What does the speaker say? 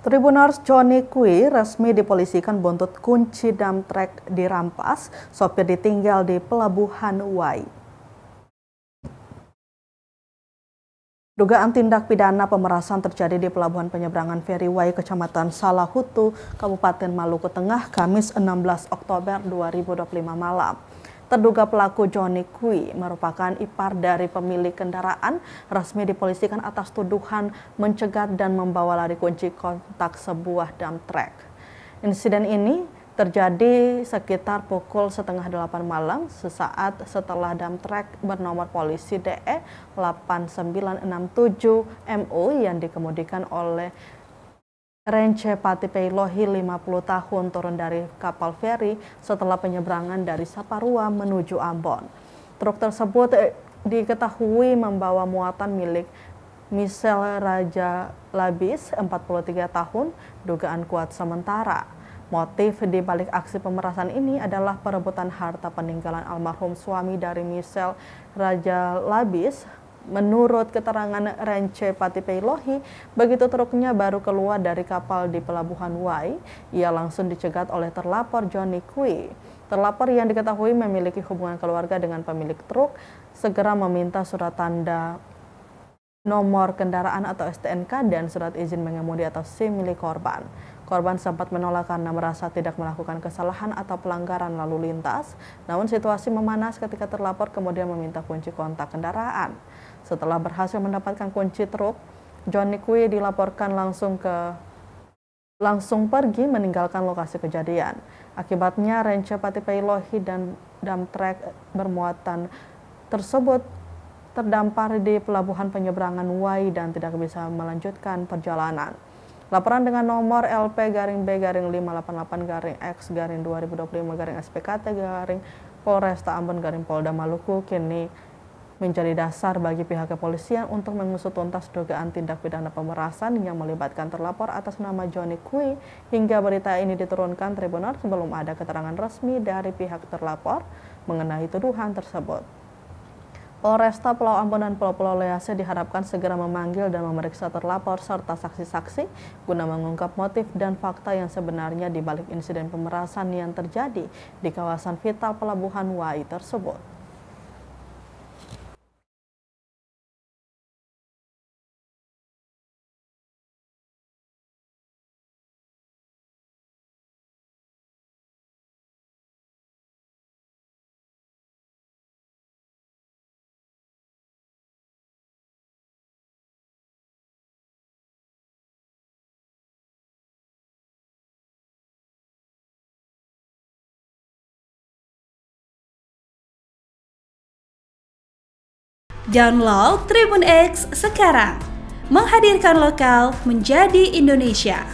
Tribuners Johnny Kui resmi dipolisikan buntut kunci dump truck dirampas, sopir ditinggal di Pelabuhan Wai. Dugaan tindak pidana pemerasan terjadi di Pelabuhan Penyeberangan Feri Wai, Kecamatan Salahutu, Kabupaten Maluku Tengah, Kamis 16 Oktober 2025 malam. Terduga pelaku Johnny Kui merupakan ipar dari pemilik kendaraan, resmi dipolisikan atas tuduhan mencegat dan membawa lari kunci kontak sebuah dump truck. Insiden ini terjadi sekitar pukul 7:30 malam, sesaat setelah dump truck bernomor polisi DE 8967 MU yang dikemudikan oleh Rence Patipeilohi 50 tahun turun dari kapal feri setelah penyeberangan dari Saparua menuju Ambon. Truk tersebut diketahui membawa muatan milik Michelle Raja Labis, 43 tahun, dugaan kuat sementara. Motif di balik aksi pemerasan ini adalah perebutan harta peninggalan almarhum suami dari Michelle Raja Labis. Menurut keterangan Rence Patipeilohi, begitu truknya baru keluar dari kapal di Pelabuhan Wai, ia langsung dicegat oleh terlapor Johnny Kui. Terlapor yang diketahui memiliki hubungan keluarga dengan pemilik truk segera meminta surat tanda nomor kendaraan atau STNK dan surat izin mengemudi atau SIM milik korban. Korban sempat menolak karena merasa tidak melakukan kesalahan atau pelanggaran lalu lintas. Namun situasi memanas ketika terlapor kemudian meminta kunci kontak kendaraan. Setelah berhasil mendapatkan kunci truk, Johnny Kui dilaporkan langsung pergi meninggalkan lokasi kejadian. Akibatnya Rence Patipeilohi dan dump truck bermuatan tersebut terdampar di Pelabuhan Penyeberangan Wai dan tidak bisa melanjutkan perjalanan. Laporan dengan nomor LP-B-585-X-2025-SPKT- Polresta-Ambon- Polda kini menjadi dasar bagi pihak kepolisian untuk mengusut tuntas dugaan tindak pidana pemerasan yang melibatkan terlapor atas nama Johnny Kui. Hingga berita ini diturunkan Tribuners sebelum ada keterangan resmi dari pihak terlapor mengenai tuduhan tersebut. Polresta Pulau Ambon dan Pulau Lease diharapkan segera memanggil dan memeriksa terlapor serta saksi-saksi guna mengungkap motif dan fakta yang sebenarnya di balik insiden pemerasan yang terjadi di kawasan vital Pelabuhan Wai tersebut. Download Tribun X sekarang, menghadirkan lokal menjadi Indonesia.